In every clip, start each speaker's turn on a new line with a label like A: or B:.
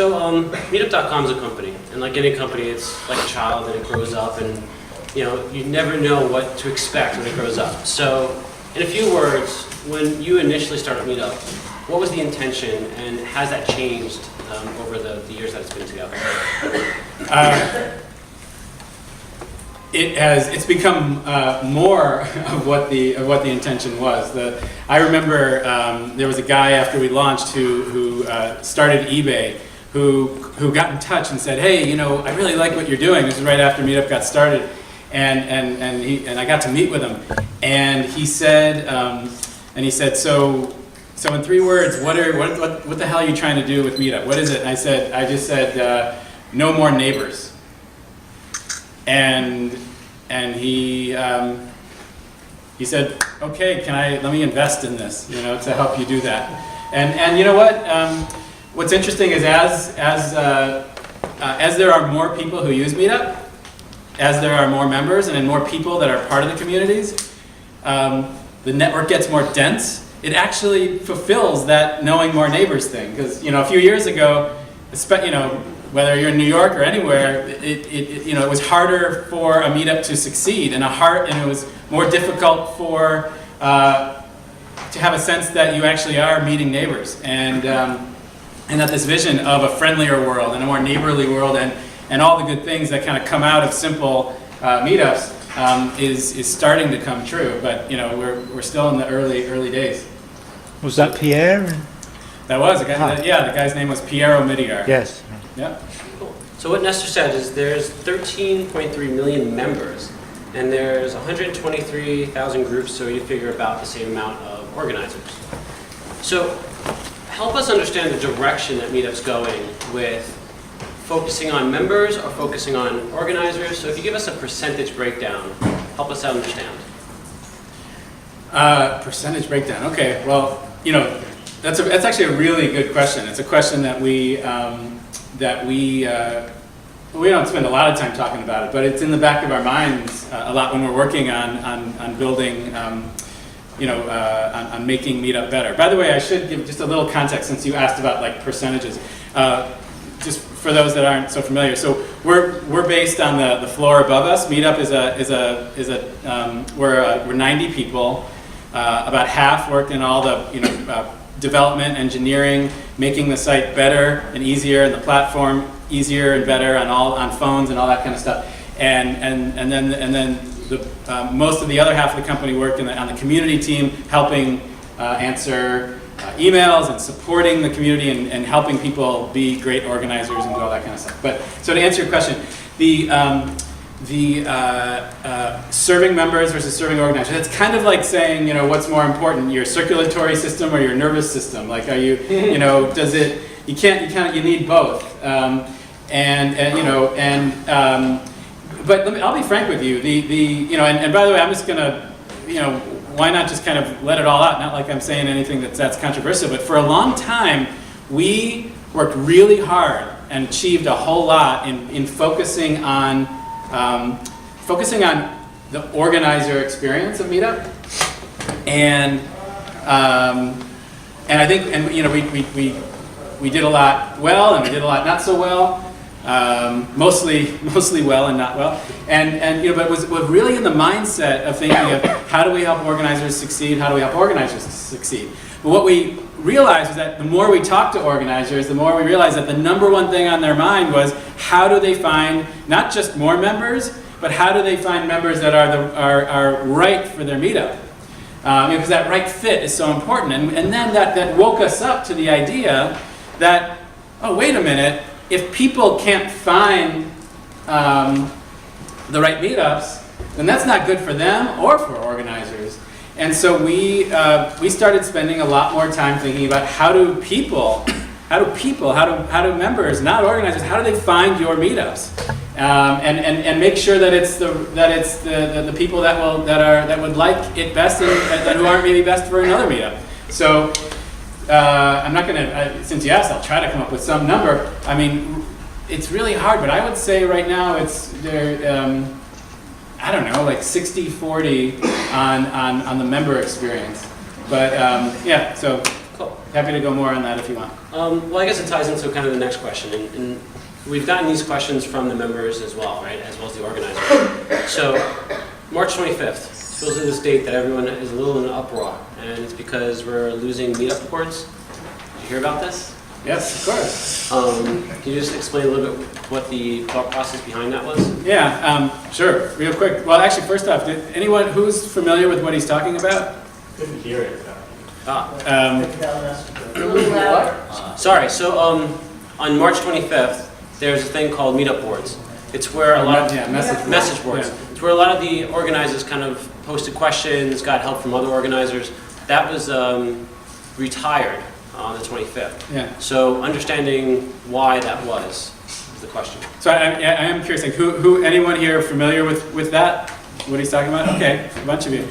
A: So Meetup.com is a company, and like any company, it's like a child and it grows up, and you never know what to expect when it grows up. So in a few words, when you initially started Meetup, what was the intention, and has that changed over the years that it's been together?
B: It's become more of what the intention was. I remember there was a guy after we launched who started eBay who got in touch and said, "Hey, I really like what you're doing." This is right after Meetup got started, and I got to meet with him, and he said, so in 3 words, what the hell are you trying to do with Meetup? What is it? And I just said, no more neighbors. And he said, okay, let me invest in this, to help you do that. And you know what? What's interesting is as there are more people who use Meetup, as there are more members and more people that are part of the communities, the network gets more dense. It actually fulfills that knowing more neighbors thing. Because a few years ago, whether you're in New York or anywhere, it was harder for a meetup to succeed, and it was more difficult to have a sense that you actually are meeting neighbors, and that this vision of a friendlier world and a more neighborly world and all the good things that kind of come out of simple meetups is starting to come true. But we're still in the early days.
C: Was that Pierre?
B: That was a guy. The guy's name was Piero Midiar.
C: Yes.
B: Yeah.
A: Cool. So what Nestor said is there's 13.3 million members, and there's 123,000 groups, so you figure about the same amount of organizers. So help us understand the direction that Meetup's going with focusing on members or focusing on organizers. So if you give us a percentage breakdown, help us understand.
B: Percentage breakdown. Okay. Well, that's actually a really good question. It's a question that we don't spend a lot of time talking about it, but it's in the back of our minds a lot when we're working on building, on making Meetup better. By the way, I should give just a little context since you asked about percentages. Just for those that aren't so familiar, so we're based on the floor above us. Meetup we're 90 people. About half work in all the development, engineering, making the site better and easier, and the platform easier and better on phones and all that kind of stuff. And then most of the other half of the company worked on the community team, helping answer emails and supporting the community and helping people be great organizers and do all that kind of stuff. But so to answer your question, the serving members versus serving organizers. It's kind of like saying, what's more important, your circulatory system or your nervous system? Like, are you, does it? You need both. But I'll be frank with you. And by the way, I'm just gonna, why not just kind of let it all out? Not like I'm saying anything that's controversial, but for a long time, we worked really hard and achieved a whole lot in focusing on the organizer experience of Meetup, and I think we did a lot well, and we did a lot not so well, mostly well and not well, but was really in the mindset of thinking of how do we help organizers succeed, how do we help organizers succeed. But what we realized was that the more we talked to organizers, the more we realized that the number one thing on their mind was how do they find not just more members, but how do they find members that are right for their meetup? Because that right fit is so important. And then that woke us up to the idea that, oh, wait a minute, if people can't find the right meetups, then that's not good for them or for organizers. And so we started spending a lot more time thinking about how do members, not organizers, how do they find your meetups, and make sure that it's the people that would like it best and who aren't maybe best for another meetup. So I'm not gonna, since you asked, I'll try to come up with some number. I mean, it's really hard, but I would say right now I don't know, like 60-40 on the member experience. But yeah, so.
A: Cool.
B: happy to go more on that if you want.
A: Well, I guess it ties into kind of the next question, and we've gotten these questions from the members as well, right, as well as the organizers. So, March 25th, feels like this date that everyone is a little in an uproar, and it's because we're losing meetup boards. Did you hear about this?
B: Yes, of course.
A: Can you just explain a little bit what the thought process behind that was?
B: Yeah, sure, real quick. Well, actually, first off, anyone who's familiar with what he's talking about?
D: Couldn't hear it.
A: Sorry, so on March 25th, there's a thing called Meetup boards. It's where a lot of message boards.
B: Yeah.
A: It's where a lot of the organizers kind of posted questions, got help from other organizers. That was retired on the 25th.
B: Yeah.
A: So understanding why that was the question.
B: So I am curious, like, anyone here familiar with that? What he's talking about? Okay, a bunch of you.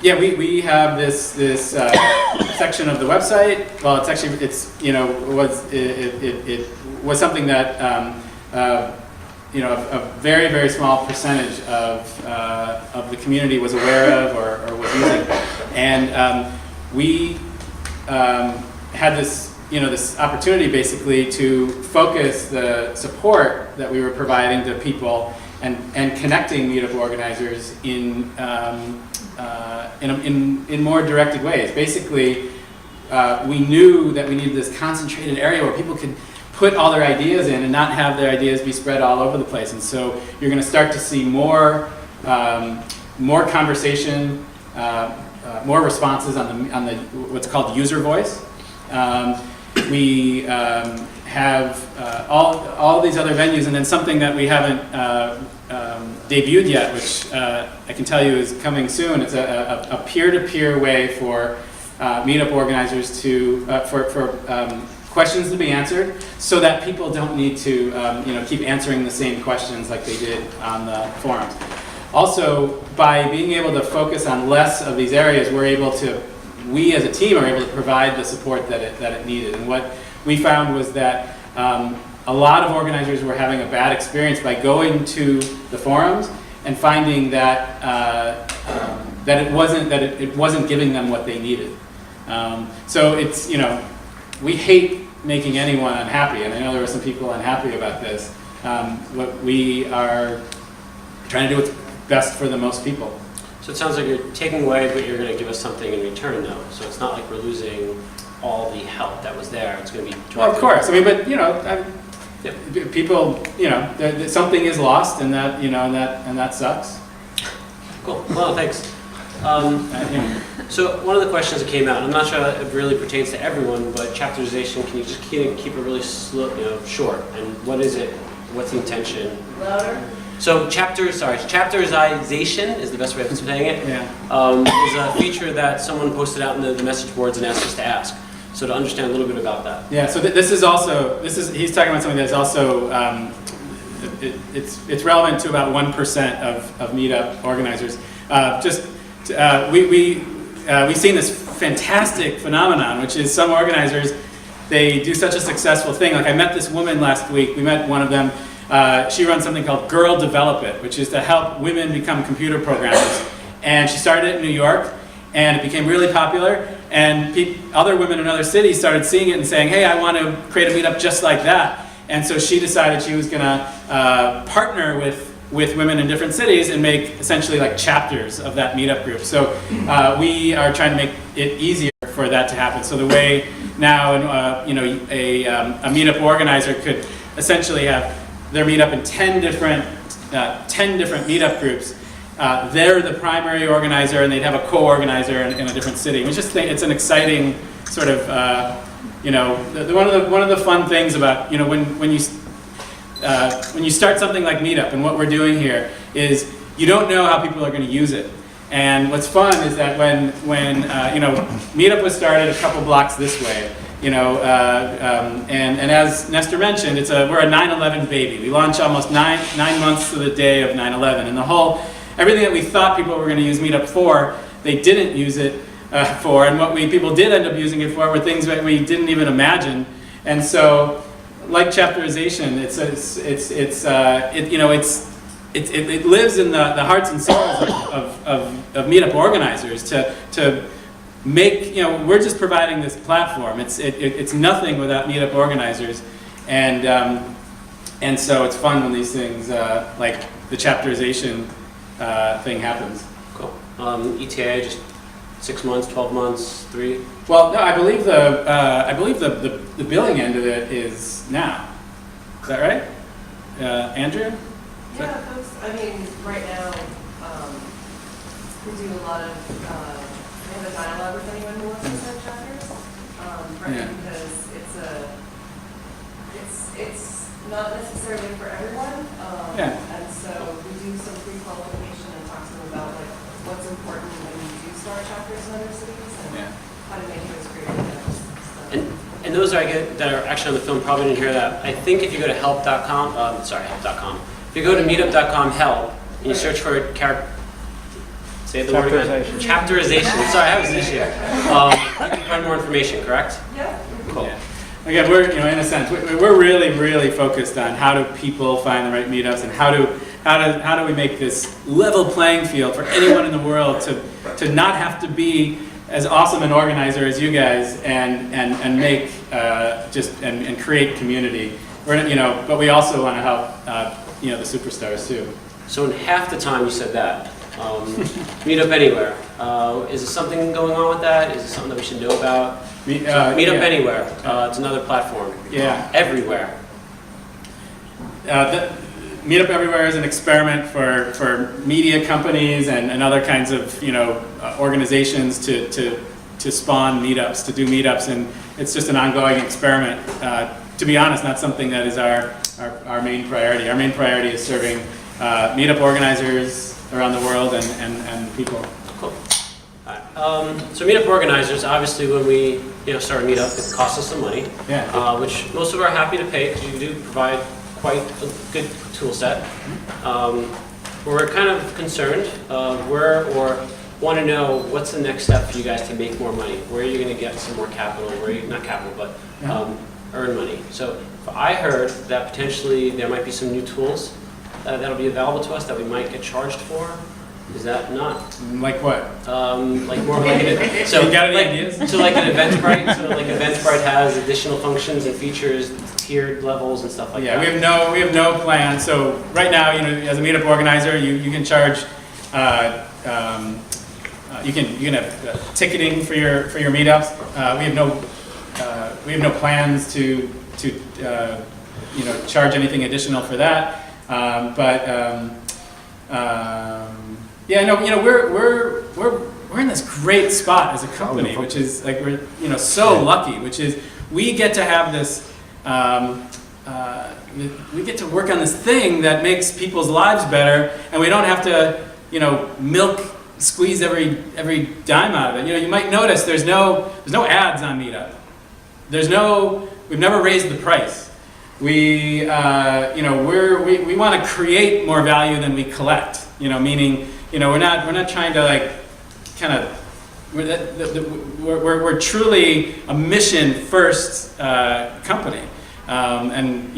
B: Yeah, we have this section of the website. Well, it was something that a very, very small percentage of the community was aware of or was using, and we had this opportunity basically to focus the support that we were providing to people and connecting Meetup organizers in more directed ways. Basically, we knew that we needed this concentrated area where people could put all their ideas in and not have their ideas be spread all over the place. And so you're going to start to see more conversation, more responses on the what's called user voice. We have all these other venues, and then something that we haven't debuted yet, which I can tell you is coming soon. It's a peer-to-peer way for Meetup organizers to for questions to be answered, so that people don't need to keep answering the same questions like they did on the forums. Also, by being able to focus on less of these areas, we as a team are able to provide the support that it needed. And what we found was that a lot of organizers were having a bad experience by going to the forums and finding that it wasn't giving them what they needed. So it's, we hate making anyone unhappy, and I know there were some people unhappy about this. What we are trying to do what's best for the most people.
A: So it sounds like you're taking away, but you're going to give us something in return, though. So it's not like we're losing all the help that was there. It's going to be.
B: Well, of course. I mean, but
A: Yep.
B: people, something is lost, and that, and that sucks.
A: Cool. Well, thanks. So one of the questions that came out, I'm not sure it really pertains to everyone, but chapterization. Can you just keep it really slow, short? And what is it? What's the intention?
E: Louder.
A: So chapterization is the best way of saying it.
B: Yeah.
A: Is a feature that someone posted out in the message boards and asked us to ask. So to understand a little bit about that.
B: Yeah. So he's talking about something that's also it's relevant to about 1% of Meetup organizers. We've seen this fantastic phenomenon, which is some organizers, they do such a successful thing. Like, I met this woman last week. We met one of them. She runs something called Girl Develop It, which is to help women become computer programmers. And she started it in New York, and it became really popular. And other women in other cities started seeing it and saying, hey, I want to create a meetup just like that. And so she decided she was going to partner with women in different cities and make essentially like chapters of that meetup group. So we are trying to make it easier for that to happen. So the way now, a meetup organizer could essentially have their meetup in 10 different meetup groups. They're the primary organizer, and they'd have a co-organizer in a different city. We just think it's an exciting sort of, one of the fun things about when you start something like Meetup, and what we're doing here is you don't know how people are going to use it. And what's fun is that when Meetup was started a couple blocks this way, and as Nestor mentioned, we're a 9/11 baby. We launch almost nine months to the day of 9/11, and everything that we thought people were going to use Meetup for, they didn't use it for, and what people did end up using it for were things that we didn't even imagine. And so, like chapterization, it lives in the hearts and souls of Meetup organizers to we're just providing this platform. It's nothing without Meetup organizers, and so it's fun when these things like the chapterization thing happens.
A: Cool. ETA, just 6 months, 12 months, 3?
B: Well, no, I believe the billing end of it is now. Is that right, Andrew?
D: Yeah, folks, I mean, right now, we do a lot of, we have a dialogue with anyone who wants to start chapters, partly because it's not necessarily for everyone, and so we do some pre-qualification and talk to them about like what's important when you do start chapters in other cities and how to make those great events.
A: And those that are actually on the film probably didn't hear that. I think if you go to help.com, help.com. If you go to meetup.com help and you search for say the word again. Chapterization. Sorry, I was this year. You can find more information, correct?
D: Yeah.
A: Cool.
B: Yeah. Again, we're in a sense we're really focused on how do people find the right meetups and how do we make this level playing field for anyone in the world to not have to be as awesome an organizer as you guys and make and create community. But we also want to help the superstars too.
A: So in half the time you said that. Meetup Anywhere. Is there something going on with that? Is it something that we should know about? Meetup Anywhere. It's another platform.
B: Yeah.
A: Everywhere.
B: Meetup Everywhere is an experiment for media companies and other kinds of organizations to spawn meetups, to do meetups, and it's just an ongoing experiment. To be honest, not something that is our main priority. Our main priority is serving meetup organizers around the world and people.
A: Cool. So meetup organizers, obviously when we start a meetup, it costs us some money, which most of us are happy to pay because you do provide quite a good tool set. We're kind of concerned or want to know what's the next step for you guys to make more money. Where are you going to get some more capital? Not capital, but earn money. So I heard that potentially there might be some new tools that'll be available to us that we might get charged for. Is that not?
B: Like what?
A: Like more like an, so
B: you got any
A: like,
B: ideas?
A: So like an Eventbrite. So like Eventbrite has additional functions and features, tiered levels and stuff like that.
B: Yeah, we have no plan. So right now, as a meetup organizer, you can charge. You can have ticketing for your meetups. We have no plans to charge anything additional for that. We're in this great spot as a company, which is like we're so lucky. Which is we get to have this. We get to work on this thing that makes people's lives better, and we don't have to squeeze every dime out of it. You might notice there's no ads on Meetup. We've never raised the price. We we want to create more value than we collect. Meaning we're not trying to we're truly a mission first company. When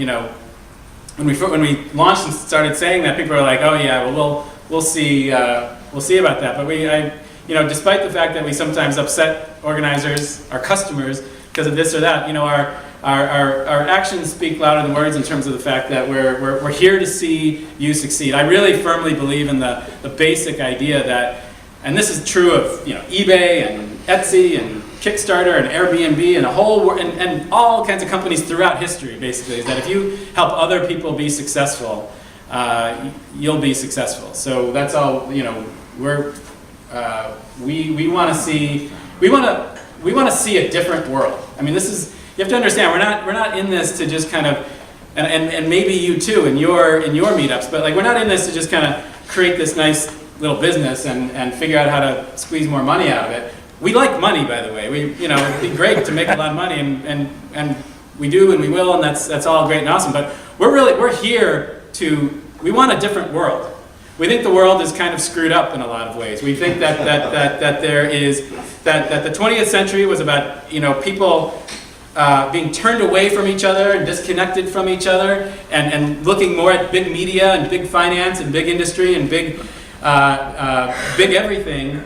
B: we launched and started saying that, people are like, oh yeah, well we'll see about that. But despite the fact that we sometimes upset organizers, our customers, because of this or that, our actions speak louder than words in terms of the fact that we're here to see you succeed. I really firmly believe in the basic idea that, and this is true of eBay and Etsy and Kickstarter and Airbnb and and all kinds of companies throughout history. Basically, is that if you help other people be successful, you'll be successful. So that's all. We want to see a different world. I mean, you have to understand, we're not in this to just kind of, and maybe you too in your meetups, but we're not in this to just kind of create this nice little business and figure out how to squeeze more money out of it. We like money, by the way. It'd be great to make a lot of money, and we do and we will, and that's all great and awesome. But we're here we want a different world. We think the world is kind of screwed up in a lot of ways. We think that the 20th century was about people being turned away from each other and disconnected from each other, and looking more at big media and big finance and big industry and big everything.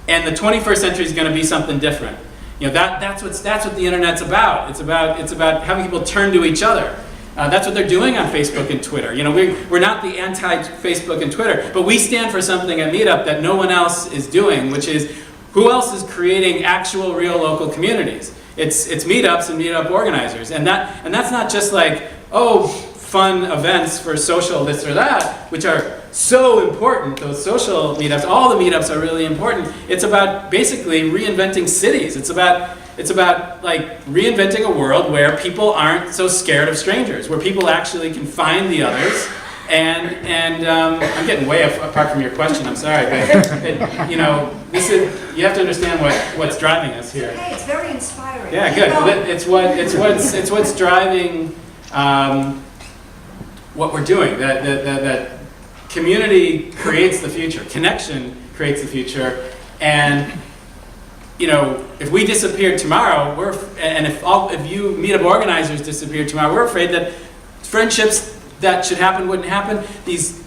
B: And the 21st century is going to be something different. You know, that's what the internet's about. It's about having people turn to each other. That's what they're doing on Facebook and Twitter. You know, we're not the anti-Facebook and Twitter, but we stand for something at Meetup that no one else is doing, which is who else is creating actual, real local communities? It's meetups and meetup organizers, and that's not just like, oh, fun events for social this or that, which are so important. Those social meetups, all the meetups are really important. It's about basically reinventing cities. It's about like reinventing a world where people aren't so scared of strangers, where people actually can find the others. And I'm getting way apart from your question. I'm sorry, but you know, you have to understand what's driving us here.
E: Hey, it's very inspiring.
B: Yeah, good. It's what's driving what we're doing. That community creates the future. Connection creates the future. And you know, if we disappeared tomorrow, if you meetup organizers disappeared tomorrow, we're afraid that friendships that should happen wouldn't happen. This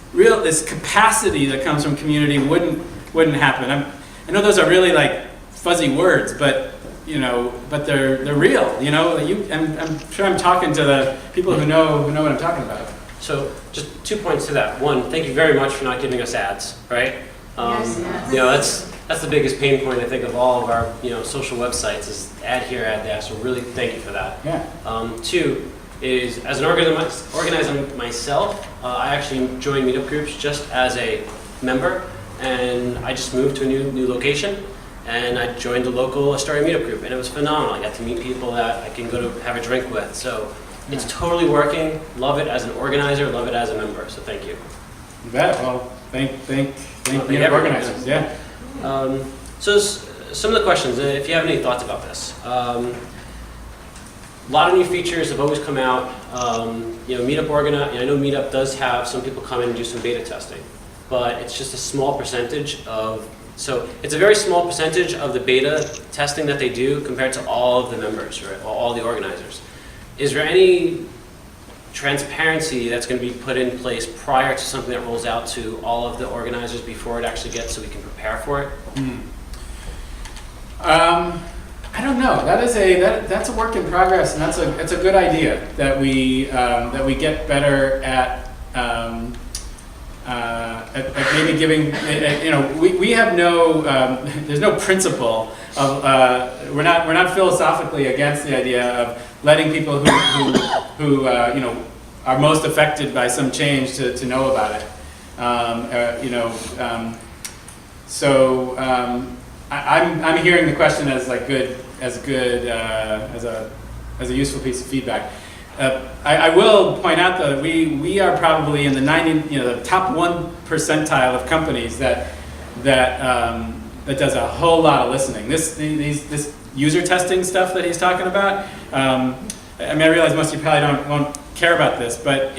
B: capacity that comes from community wouldn't happen. I know those are really like fuzzy words, but you know, but they're real. You know, I'm sure I'm talking to the people who know what I'm talking about.
A: So just 2 points to that. One, thank you very much for not giving us ads, right?
E: Yes.
A: You know, that's the biggest pain point I think of all of our social websites is ad here, ad there. So really thank you for that.
B: Yeah.
A: Two is as an organizer myself, I actually joined meetup groups just as a member, and I just moved to a new location, and I joined the local Astoria meetup group, and it was phenomenal. I got to meet people that I can go to have a drink with. So it's totally working. Love it as an organizer. Love it as a member. So thank you.
B: You bet. Well, thank meetup organizers. Yeah.
A: So some of the questions, if you have any thoughts about this. A lot of new features have always come out. Meetup I know Meetup does have some people come in and do some beta testing, but it's just a small percentage so it's a very small percentage of the beta testing that they do compared to all of the members, right, all the organizers. Is there any transparency that's going to be put in place prior to something that rolls out to all of the organizers before it actually gets so we can prepare for it?
B: I don't know. That's a work in progress, and that's a good idea that we get better at maybe giving. We have no there's no principle of we're not philosophically against the idea of letting people who are most affected by some change to know about it. I'm hearing the question as like as a useful piece of feedback. I will point out though that we are probably in the the top 1 percentile of companies that does a whole lot of listening. This user testing stuff that he's talking about. I realize most of you probably won't care about this, but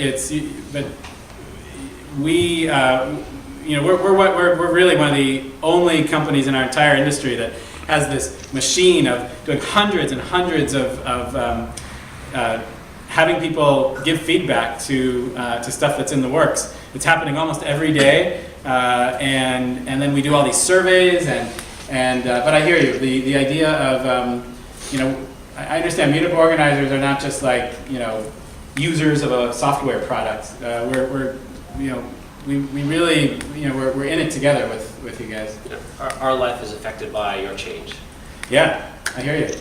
B: we're really one of the only companies in our entire industry that has this machine of doing hundreds and hundreds of having people give feedback to stuff that's in the works. It's happening almost every day, and then we do all these surveys but I hear you. The idea of I understand meetup organizers are not just like users of a software product. We really, we're in it together with you guys.
A: Our life is affected by your change.
B: Yeah, I hear you.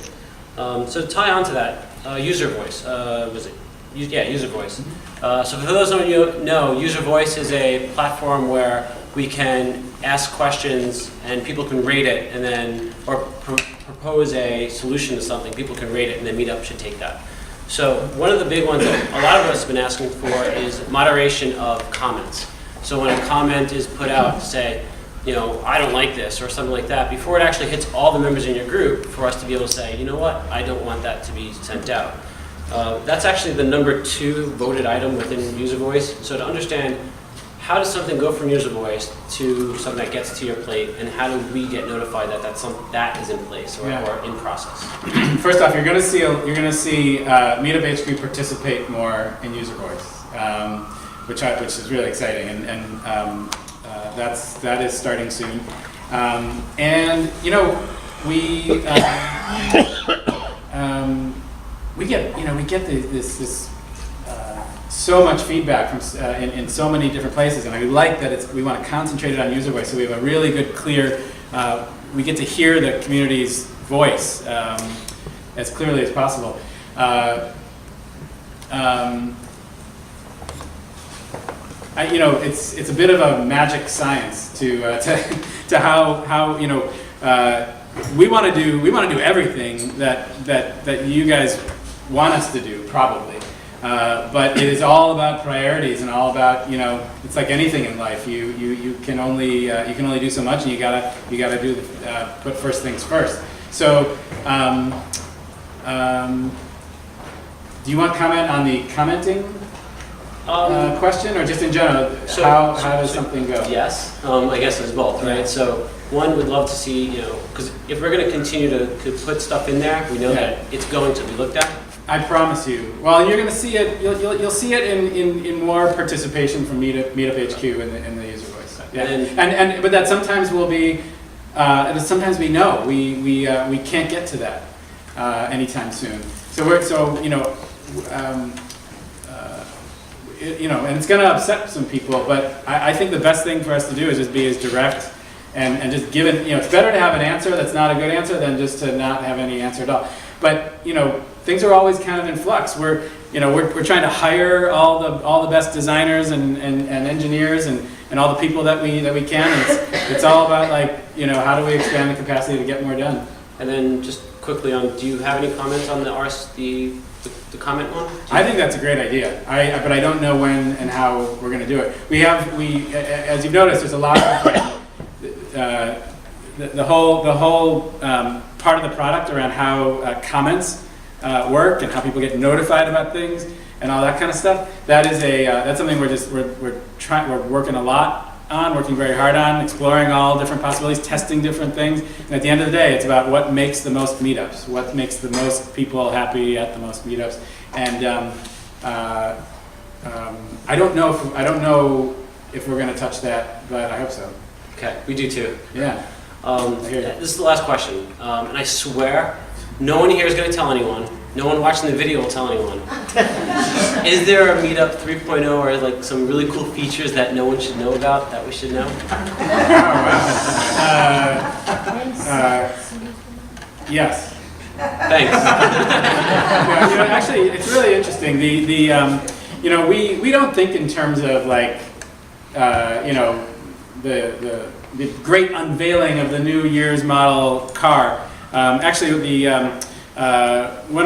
A: So to tie on to that, user voice, user voice. So for those of you who know, user voice is a platform where we can ask questions and people can rate it, and then or propose a solution to something. People can rate it, and then Meetup should take that. So one of the big ones that a lot of us have been asking for is moderation of comments. So when a comment is put out, say, I don't like this or something like that, before it actually hits all the members in your group, for us to be able to say, you know what, I don't want that to be sent out. That's actually the number 2 voted item within user voice. So to understand how does something go from user voice to something that gets to your plate, and how do we get notified that that is in place or in process?
B: First off, you're going to see Meetup HQ participate more in user voice, which is really exciting, and that is starting soon. And you know, we get this so much feedback from in so many different places, and I like that we want to concentrate it on user voice, so we have a really good, clear. We get to hear the community's voice as clearly as possible. It's a bit of a magic science to how we want to do everything that you guys want us to do, probably. But it is all about priorities and all about, it's like anything in life. You can only do so much, and you gotta do put first things first. So, do you want to comment on the commenting question, or just in general? How does something go?
A: Yes, I guess it's both, right?
B: Yeah.
A: So one would love to see, because if we're going to continue to put stuff in there, we know that it's going to be looked at.
B: I promise you. Well, you're going to see it. You'll see it in more participation from Meetup HQ in the user voice. Yeah. But that sometimes will be. Sometimes we know we can't get to that anytime soon. And it's going to upset some people. But I think the best thing for us to do is just be as direct and just give it. It's better to have an answer that's not a good answer than just to not have any answer at all. But things are always kind of in flux. We're trying to hire all the best designers and engineers and all the people that we can. And it's all about how do we expand the capacity to get more done.
A: And then just quickly do you have any comments on the the comment one?
B: I think that's a great idea. But I don't know when and how we're going to do it. As you've noticed, there's a lot of the whole part of the product around how comments work and how people get notified about things and all that kind of stuff. That's something we're working a lot on, working very hard on, exploring all different possibilities, testing different things. And at the end of the day, it's about what makes the most meetups, what makes the most people happy at the most meetups. And I don't know if we're going to touch that, but I hope so.
A: Okay, we do too.
B: Yeah.
A: This is the last question, and I swear, no one here is going to tell anyone. No one watching the video will tell anyone. Is there a Meetup 3.0 or some really cool features that no one should know about that we should know?
B: Yes.
A: Thanks.
B: Actually, it's really interesting. We don't think in terms of the great unveiling of the new year's model car. Actually, one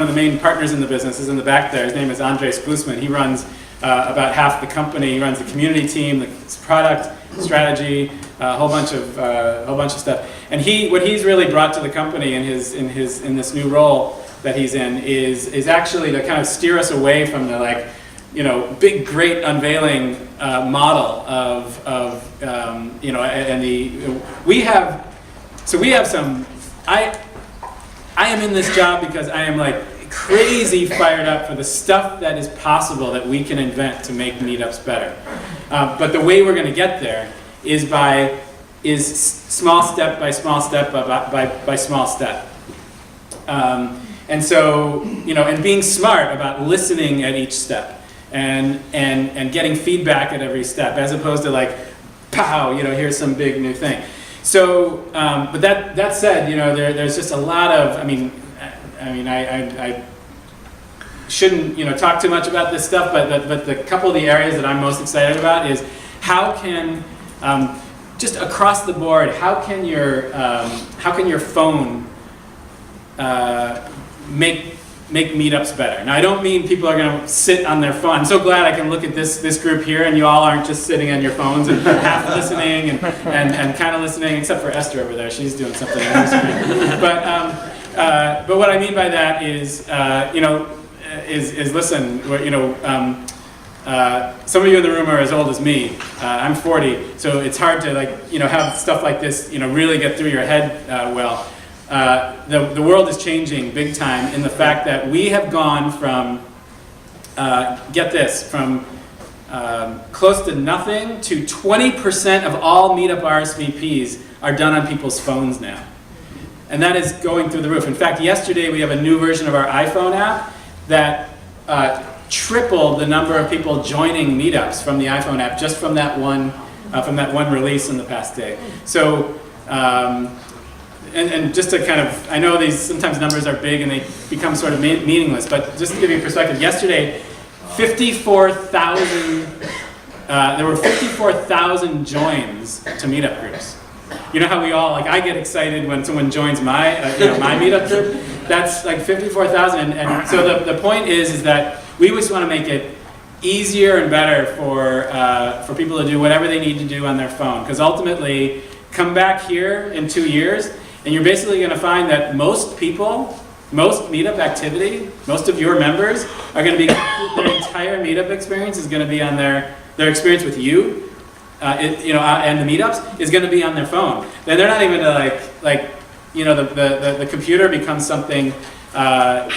B: of the main partners in the business is in the back there. His name is Andres Glusman. He runs about half the company. He runs the community team, the product strategy, a whole bunch of stuff. And what he's really brought to the company in this new role that he's in is actually to kind of steer us away from the big great unveiling model we have some. I am in this job because I am crazy fired up for the stuff that is possible that we can invent to make meetups better. But the way we're going to get there is small step by small step by small step. And so, and being smart about listening at each step and getting feedback at every step, as opposed to pow, here's some big new thing. So, but that said, there's just a lot of. I shouldn't talk too much about this stuff, but the couple of the areas that I'm most excited about is how can just across the board, how can your phone make meetups better? Now, I don't mean people are going to sit on their phone. I'm so glad I can look at this group here, and you all aren't just sitting on your phones and half listening and kind of listening, except for Esther over there. She's doing something on her screen. But what I mean by that is, listen. Some of you in the room are as old as me. I'm 40, so it's hard to have stuff like this really get through your head well. The world is changing big time in the fact that we have gone from, get this, from close to nothing to 20% of all Meetup RSVPs are done on people's phones now. And that is going through the roof. In fact, yesterday we have a new version of our iPhone app that tripled the number of people joining meetups from the iPhone app just from that one release in the past day. So, and just to kind of, I know these sometimes numbers are big and they become sort of meaningless, but just to give you perspective, yesterday, 54,000, there were 54,000 joins to meetup groups. You know how we all, like I get excited when someone joins my, my meetup group? That's like 54,000. And so the point is that we just want to make it easier and better for people to do whatever they need to do on their phone. Because ultimately, come back here in 2 years, and you're basically going to find that most people, most meetup activity, most of your members are going to be, their entire meetup experience is going to be on their experience with you, and the meetups is going to be on their phone. Then they're not even the computer becomes something, that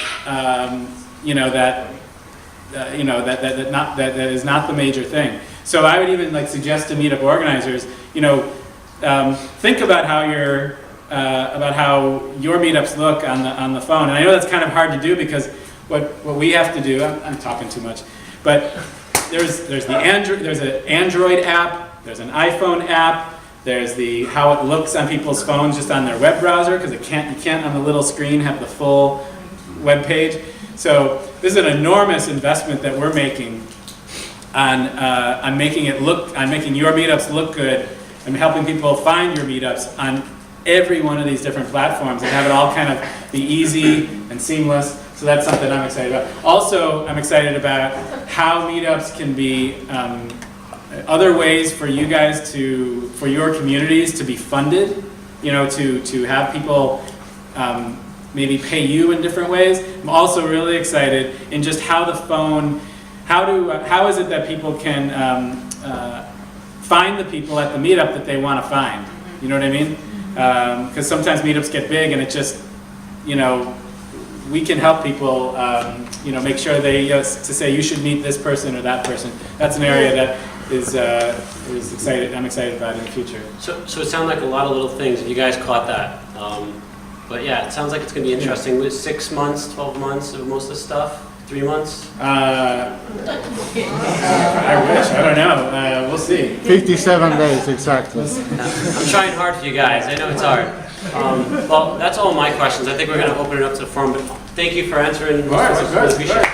B: is not the major thing. So I would even suggest to meetup organizers, think about how your meetups look on the phone. And I know that's kind of hard to do because what we have to do, I'm talking too much, but there's an Android app, there's an iPhone app, there's how it looks on people's phones just on their web browser, because you can't on the little screen have the full web page. So this is an enormous investment that we're making on making your meetups look good and helping people find your meetups on every one of these different platforms and have it all kind of be easy and seamless. So that's something I'm excited about. Also, I'm excited about how meetups can be other ways for you guys for your communities to be funded, to have people maybe pay you in different ways. I'm also really excited in just how the phone, how is it that people can find the people at the meetup that they want to find? You know what I mean? Because sometimes meetups get big and it just, we can help people, make sure to say you should meet this person or that person. That's an area that is excited. I'm excited about in the future.
A: So it sounds like a lot of little things, if you guys caught that. But yeah, it sounds like it's going to be interesting. With 6 months, 12 months of most of the stuff? 3 months?
B: I wish. I don't know. We'll see.
C: 57 days, exactly.
A: I'm trying hard for you guys. I know it's hard. Well, that's all my questions. I think we're going to open it up to the forum. But thank you for answering.
B: Of course.
A: Appreciate it.